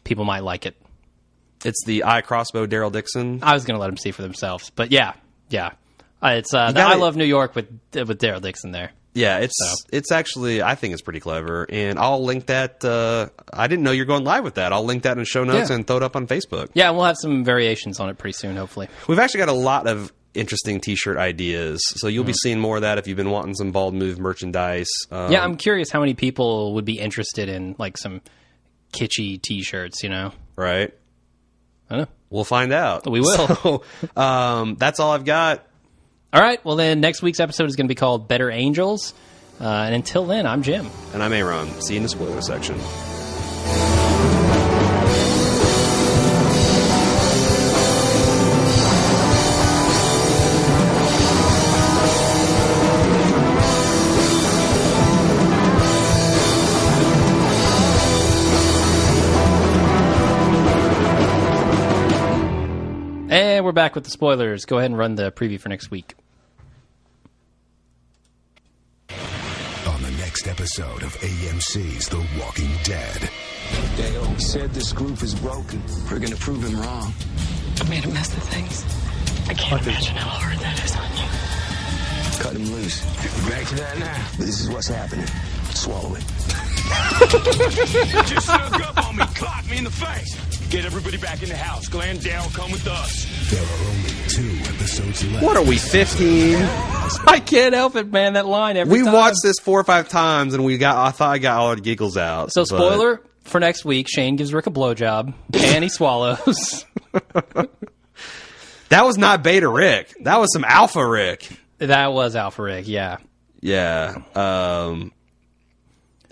People might like it. It's the I Crossbow Daryl Dixon. I was going to let them see for themselves, but yeah. It's I Love New York with Daryl Dixon there. Yeah, it's actually, I think it's pretty clever, and I'll link that. I didn't know you're going live with that. I'll link that in the show notes and throw it up on Facebook. Yeah, we'll have some variations on it pretty soon, hopefully. We've actually got a lot of interesting T-shirt ideas, so you'll be seeing more of that if you've been wanting some Bald Move merchandise. Yeah, I'm curious how many people would be interested in like some kitschy T-shirts, Right. I don't know. We'll find out. We will. So, that's all I've got. All right. Well, then next week's episode is going to be called Better Angels. And until then, I'm Jim. And I'm Aaron. See you in the spoiler section. And we're back with the spoilers. Go ahead and run the preview for next week. On the next episode of AMC's The Walking Dead. Dale said this group is broken. We're going to prove him wrong. I made a mess of things. I can't imagine how hard that is on you. Cut him loose. Back to that now. This is what's happening. Swallow it. Just snuck up on me, clocked me in the face. Get everybody back in the house. Glenn, Dale, come with us. There are only 2 episodes left. What are we, 15? I can't help it, man. That line every time. We watched this 4 or 5 times, and I thought I got all the giggles out. So, spoiler for next week: Shane gives Rick a blowjob, and he swallows. That was not Beta Rick. That was some Alpha Rick. That was Alpha Rick. Yeah. Yeah.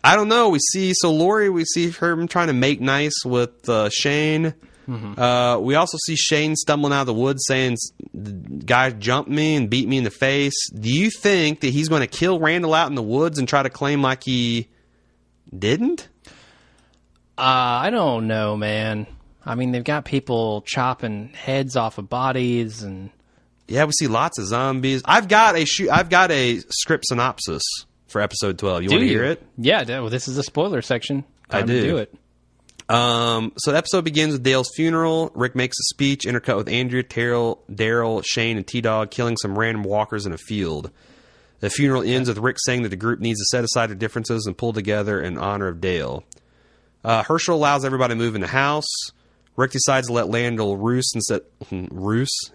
I don't know. We see her trying to make nice with Shane. Mm-hmm. We also see Shane stumbling out of the woods saying, "The guy jumped me and beat me in the face." Do you think that he's going to kill Randall out in the woods and try to claim like he didn't? I don't know, man. I mean, they've got people chopping heads off of bodies, and yeah, we see lots of zombies. I've got a script synopsis for episode 12. You want to hear it? Yeah, well, this is the spoiler section. Time to do it. So the episode begins with Dale's funeral. Rick makes a speech, intercut with Andrea, Daryl, Shane, and T-Dog killing some random walkers in a field. The funeral ends with Rick saying that the group needs to set aside their differences and pull together in honor of Dale. Herschel allows everybody to move in the house. Rick decides to let Randall loose instead.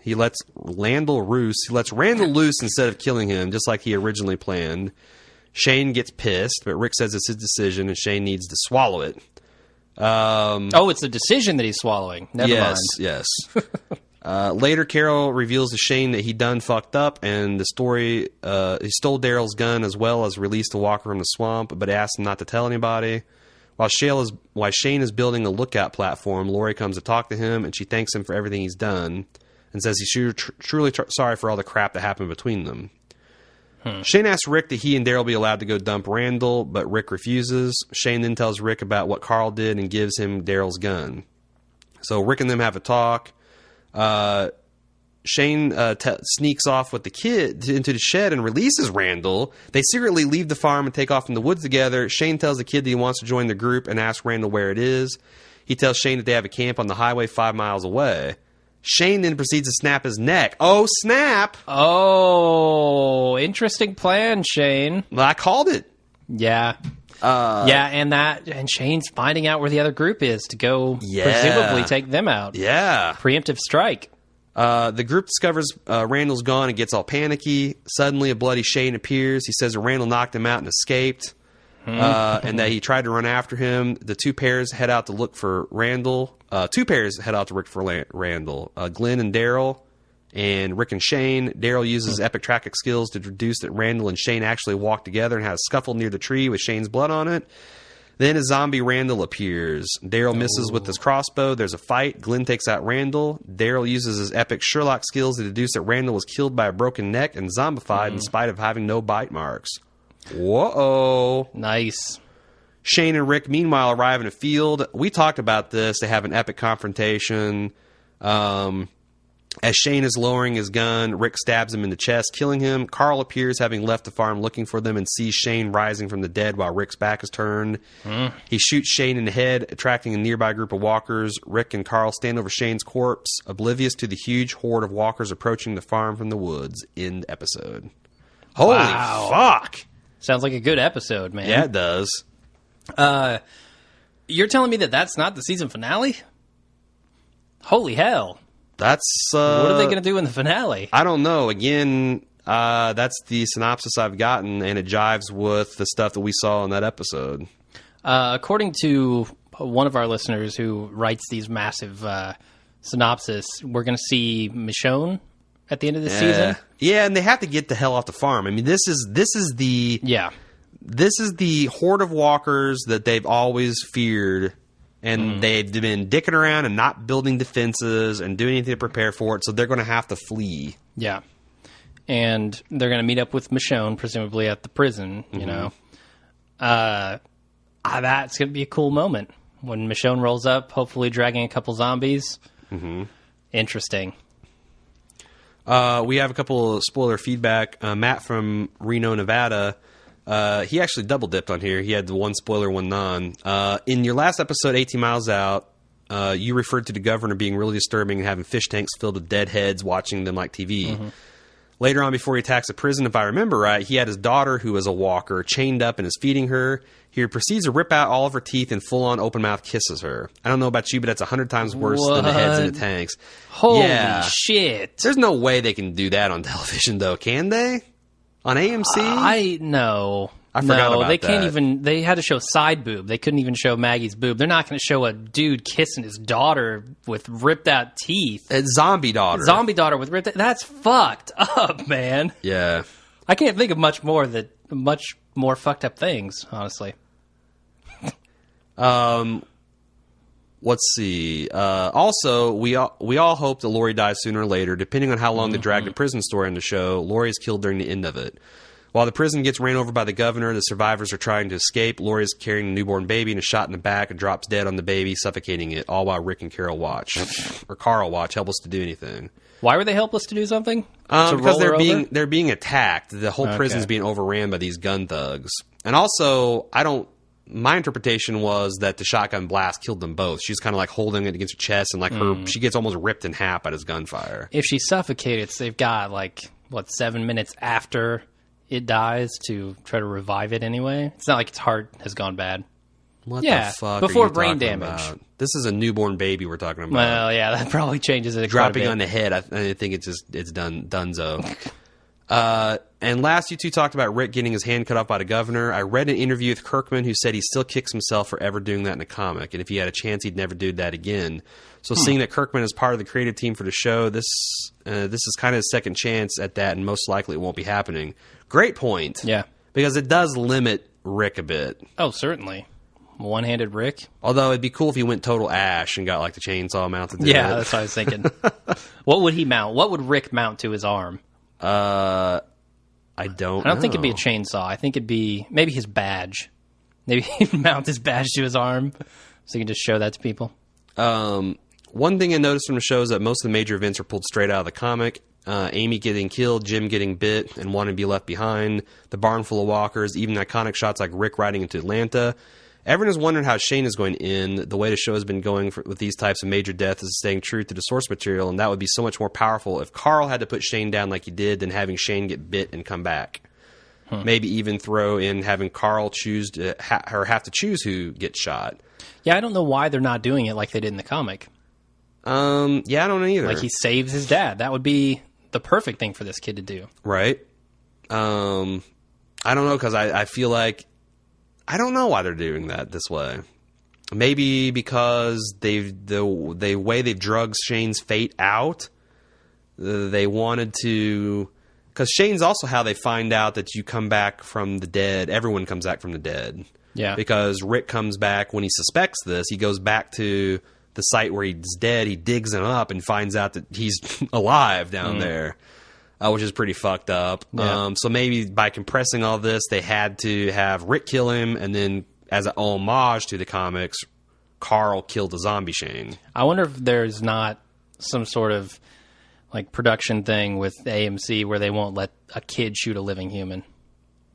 He lets Randall loose instead of killing him, just like he originally planned. Shane gets pissed, but Rick says it's his decision and Shane needs to swallow it. It's the decision that he's swallowing. Never mind. Yes. Later, Carol reveals to Shane that he done fucked up, and the story, he stole Daryl's gun as well as released a walker from the swamp, but asked him not to tell anybody. While Shane is building a lookout platform, Lori comes to talk to him, and she thanks him for everything he's done, and says he's truly sorry for all the crap that happened between them. Shane asks Rick that he and Daryl be allowed to go dump Randall, but Rick refuses. Shane then tells Rick about what Carl did and gives him Daryl's gun. So Rick and them have a talk. Shane sneaks off with the kid into the shed and releases Randall. They secretly leave the farm and take off in the woods together. Shane tells the kid that he wants to join the group and asks Randall where it is. He tells Shane that they have a camp on the highway 5 miles away. Shane then proceeds to snap his neck. Oh, snap! Oh, interesting plan, Shane. Well, I called it. Yeah. And Shane's finding out where the other group is to go presumably take them out. Yeah. Preemptive strike. The group discovers Randall's gone and gets all panicky. Suddenly, a bloody Shane appears. He says that Randall knocked him out and escaped, and that he tried to run after him. The two pairs head out to look for Randall. Glenn and Daryl, and Rick and Shane. Daryl uses epic tracking skills to deduce that Randall and Shane actually walked together and had a scuffle near the tree with Shane's blood on it. Then a zombie Randall appears. Daryl misses with his crossbow. There's a fight. Glenn takes out Randall. Daryl uses his epic Sherlock skills to deduce that Randall was killed by a broken neck and zombified in spite of having no bite marks. Whoa. Nice. Shane and Rick, meanwhile, arrive in a field. We talked about this. They have an epic confrontation. As Shane is lowering his gun, Rick stabs him in the chest, killing him. Carl appears, having left the farm looking for them, and sees Shane rising from the dead while Rick's back is turned. He shoots Shane in the head, attracting a nearby group of walkers. Rick and Carl stand over Shane's corpse, oblivious to the huge horde of walkers approaching the farm from the woods. End episode. Holy fuck! Sounds like a good episode, man. Yeah, it does. You're telling me that that's not the season finale? Holy hell. That's... What are they going to do in the finale? I don't know. Again, that's the synopsis I've gotten, and it jives with the stuff that we saw in that episode. According to one of our listeners who writes these massive synopsis, we're going to see Michonne at the end of the season. Yeah, and they have to get the hell off the farm. I mean, this is the... Yeah. This is the horde of walkers that they've always feared, and they've been dicking around and not building defenses and doing anything to prepare for it, so they're going to have to flee. Yeah. And they're going to meet up with Michonne, presumably at the prison, you know. That's going to be a cool moment when Michonne rolls up, hopefully dragging a couple zombies. Interesting. We have a couple of spoiler feedback. Matt from Reno, Nevada... he actually double dipped on here. He had the one spoiler, one non. In your last episode, 18 Miles Out, you referred to the governor being really disturbing and having fish tanks filled with dead heads, watching them like TV. Later on, before he attacks the prison, if I remember right, he had his daughter, who is a walker, chained up and is feeding her. He proceeds to rip out all of her teeth and full-on open-mouth kisses her. I don't know about you, but that's 100 times worse than the heads in the tanks. Holy shit. There's no way they can do that on television, though, can they? On AMC? No. I forgot about they that. can't even. They had to show side boob. They couldn't even show Maggie's boob. They're not going to show a dude kissing his daughter with ripped out teeth. A zombie daughter. Zombie daughter with ripped. That's fucked up, man. Yeah. I can't think of much more fucked up things, honestly. Let's see. Also, we all hope that Lori dies sooner or later. Depending on how long they drag the prison story on the show, Lori is killed during the end of it. While the prison gets ran over by the governor, the survivors are trying to escape. Lori is carrying a newborn baby and is shot in the back and drops dead on the baby, suffocating it, all while Rick and Carol watch. Or Carl watch, helpless to do anything. Why were they helpless to do something? Because they're being attacked. The whole prison's being overran by these gun thugs. And also, my interpretation was that the shotgun blast killed them both. She's kind of like holding it against her chest, and like she gets almost ripped in half by his gunfire. If she suffocates, they've got 7 minutes after it dies to try to revive it anyway. It's not like its heart has gone bad. What the fuck? Before are you brain talking damage. About? This is a newborn baby we're talking about. Well, yeah, that probably changes it. Dropping on the head. I think it's done. Dunzo. And last, you two talked about Rick getting his hand cut off by the governor. I read an interview with Kirkman who said he still kicks himself for ever doing that in a comic, and if he had a chance, he'd never do that again. So seeing that Kirkman is part of the creative team for the show, this is kind of a second chance at that, and most likely it won't be happening. Great point. Yeah. Because it does limit Rick a bit. Oh, certainly. One-handed Rick. Although it'd be cool if he went total Ash and got like the chainsaw mounted to Yeah, it. that's what I was thinking. What would he mount? What would Rick mount to his arm? I don't think it'd be a chainsaw. I think it'd be maybe his badge. Maybe he'd mount his badge to his arm so he can just show that to people. One thing I noticed from the show is that most of the major events are pulled straight out of the comic. Amy getting killed, Jim getting bit and wanting to be left behind, the barn full of walkers, even iconic shots like Rick riding into Atlanta. Everyone is wondering how Shane is going to end. The way the show has been going with these types of major deaths is staying true to the source material, and that would be so much more powerful if Carl had to put Shane down like he did than having Shane get bit and come back. Maybe even throw in having Carl choose to have to choose who gets shot. Yeah, I don't know why they're not doing it like they did in the comic. Yeah, I don't know either. Like he saves his dad. That would be the perfect thing for this kid to do. Right. I don't know, because I feel like I don't know why they're doing that this way. Maybe because the way they've drugged Shane's fate out, they wanted to... Because Shane's also how they find out that you come back from the dead. Everyone comes back from the dead. Yeah. Because Rick comes back when he suspects this. He goes back to the site where he's dead. He digs him up and finds out that he's alive down there. Which is pretty fucked up. Yeah. So maybe by compressing all this, they had to have Rick kill him and then as an homage to the comics, Carl killed a zombie Shane. I wonder if there's not some sort of like production thing with AMC where they won't let a kid shoot a living human,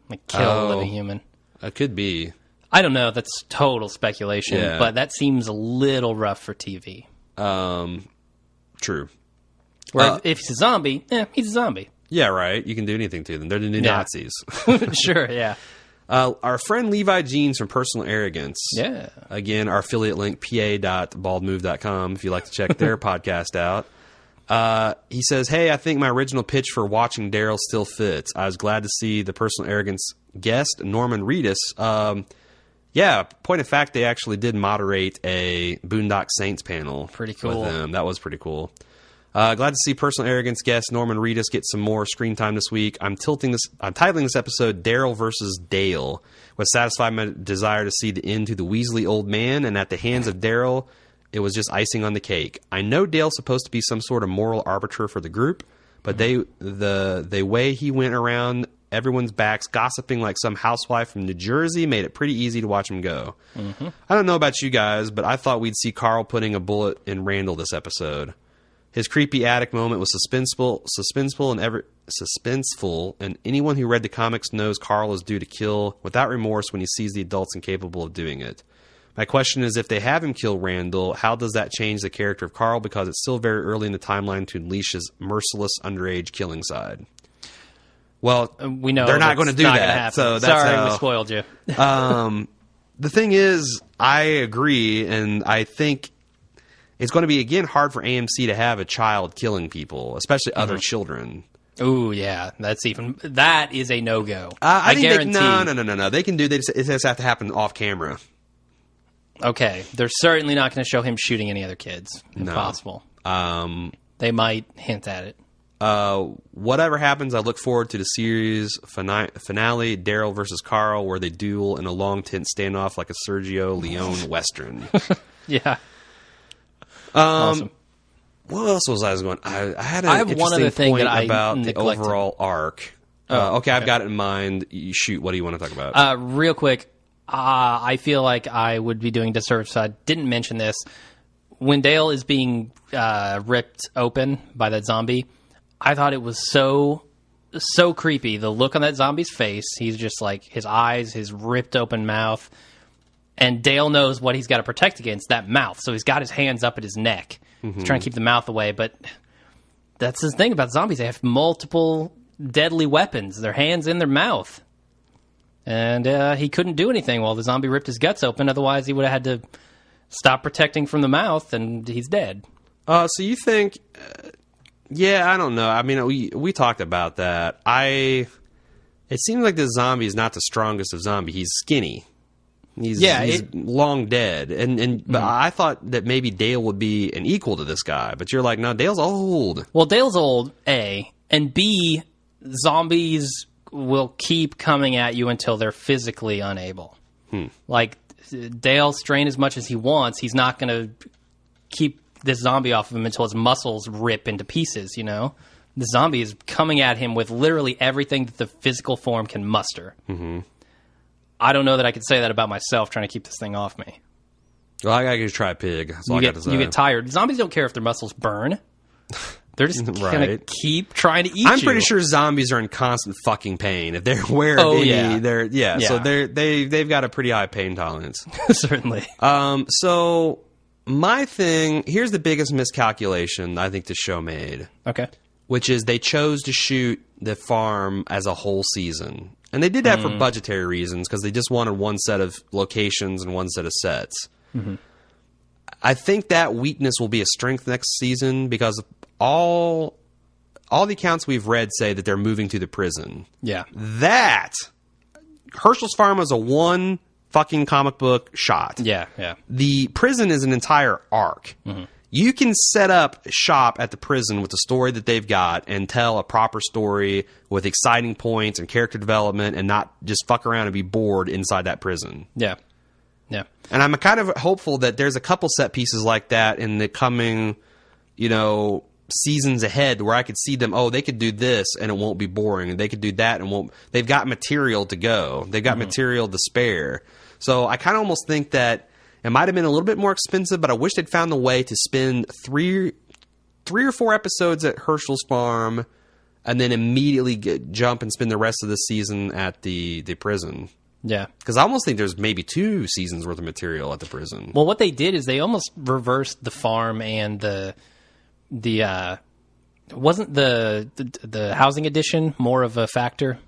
like kill a living human. It could be. I don't know. That's total speculation, but that seems a little rough for TV. True. Where if he's a zombie, he's a zombie. Yeah, right. You can do anything to them. They're the new Nazis. Sure, yeah. Our friend Levi Jeans from Personal Arrogance. Yeah. Again, our affiliate link, pa.baldmove.com, if you'd like to check their podcast out. He says, hey, I think my original pitch for watching Daryl still fits. I was glad to see the Personal Arrogance guest, Norman Reedus. Yeah, point of fact, they actually did moderate a Boondock Saints panel. Pretty cool. With them. That was pretty cool. Glad to see Personal Arrogance guest Norman Reedus get some more screen time this week. I'm titling this episode Daryl versus Dale, which satisfied my desire to see the end to the Weasley old man, and at the hands of Daryl, it was just icing on the cake. I know Dale's supposed to be some sort of moral arbiter for the group, but the way he went around everyone's backs gossiping like some housewife from New Jersey made it pretty easy to watch him go. I don't know about you guys, but I thought we'd see Carl putting a bullet in Randall this episode. His creepy attic moment was suspenseful, and anyone who read the comics knows Carl is due to kill without remorse when he sees the adults incapable of doing it. My question is, if they have him kill Randall, how does that change the character of Carl? Because it's still very early in the timeline to unleash his merciless underage killing side. Well, we know they're not going to do that. So that's sorry, we spoiled you. The thing is, I agree, and I think it's going to be, again, hard for AMC to have a child killing people, especially other children. Ooh, yeah, that is a no-go. I think guarantee. No. They can do this. It just have to happen off camera. Okay, they're certainly not going to show him shooting any other kids. Impossible. No. They might hint at it. Whatever happens, I look forward to the series finale, Daryl versus Carl, where they duel in a long tent standoff like a Sergio Leone Western. Yeah. Awesome. What else was I going? I had an I have one other thing point that I about neglected. the overall arc. Okay, I've got it in mind. You shoot. What do you want to talk about? Real quick, I feel like I would be doing disservice. I didn't mention this. When Dale is being ripped open by that zombie, I thought it was so creepy. The look on that zombie's face, he's just like, his eyes, his ripped open mouth. And Dale knows what he's got to protect against, that mouth. So he's got his hands up at his neck. He's trying to keep the mouth away. But that's the thing about zombies. They have multiple deadly weapons. Their hands in their mouth. And he couldn't do anything while the zombie ripped his guts open. Otherwise, he would have had to stop protecting from the mouth, and he's dead. So you think... yeah, I don't know. I mean, we talked about that. It seems like the zombie is not the strongest of zombies. He's skinny. He's long dead. But I thought that maybe Dale would be an equal to this guy. But you're like, no, Dale's old. Well, Dale's old, A. And B, zombies will keep coming at you until they're physically unable. Like, Dale, strain as much as he wants, he's not going to keep this zombie off of him until his muscles rip into pieces, you know? The zombie is coming at him with literally everything that the physical form can muster. I don't know that I could say that about myself trying to keep this thing off me. Well, I gotta try pig. That's all I got to say. You get tired. Zombies don't care if their muscles burn. They're just gonna keep trying to eat you. I'm pretty sure zombies are in constant fucking pain. If they're aware of any, so they've got a pretty high pain tolerance. Certainly. So my thing, here's the biggest miscalculation I think the show made. Okay. Which is they chose to shoot the farm as a whole season. And they did that for budgetary reasons, because they just wanted one set of locations and one set of sets. I think that weakness will be a strength next season, because all the accounts we've read say that they're moving to the prison. Yeah. That Herschel's Farm was a one fucking comic book shot. Yeah. The prison is an entire arc. You can set up shop at the prison with the story that they've got and tell a proper story with exciting points and character development, and not just fuck around and be bored inside that prison. Yeah. And I'm kind of hopeful that there's a couple set pieces like that in the coming, seasons ahead, where I could see them, they could do this and it won't be boring, and they could do that and won't. They've got material to go. They've got material to spare. So I kind of almost think that it might have been a little bit more expensive, but I wish they'd found the way to spend three or four episodes at Herschel's farm and then immediately jump and spend the rest of the season at the prison. Yeah. Because I almost think there's maybe 2 seasons worth of material at the prison. Well, what they did is they almost reversed the farm and the wasn't the housing edition more of a factor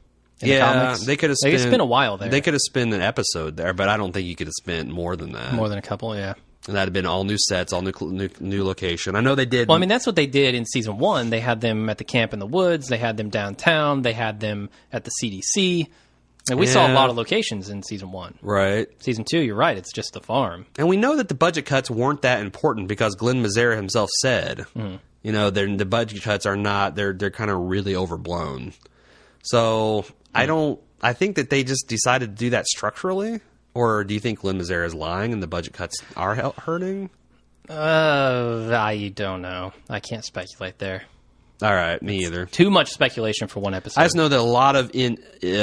in the comics? They could have spent... It's been a while there. They could have spent an episode there, but I don't think you could have spent more than that. More than a couple, yeah. And that'd have been all new sets, all new location. I know they did... Well, I mean, that's what they did in Season 1. They had them at the camp in the woods. They had them downtown. They had them at the CDC. And we saw a lot of locations in Season 1. Right. Season 2, you're right. It's just the farm. And we know that the budget cuts weren't that important because Glenn Mazzara himself said, you know, the budget cuts are not... They're kind of really overblown. So I think that they just decided to do that structurally. Or do you think Glenn Mazzara is lying and the budget cuts are hurting? I don't know. I can't speculate there. All right, me either. Too much speculation for one episode. I just know that a lot of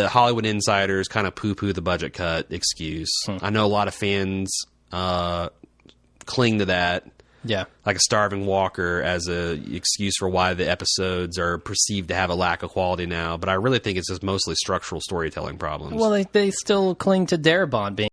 Hollywood insiders kind of poo-poo the budget cut excuse. I know a lot of fans cling to that. Yeah. Like a Starving Walker as a excuse for why the episodes are perceived to have a lack of quality now. But I really think it's just mostly structural storytelling problems. Well, they still cling to Darabont being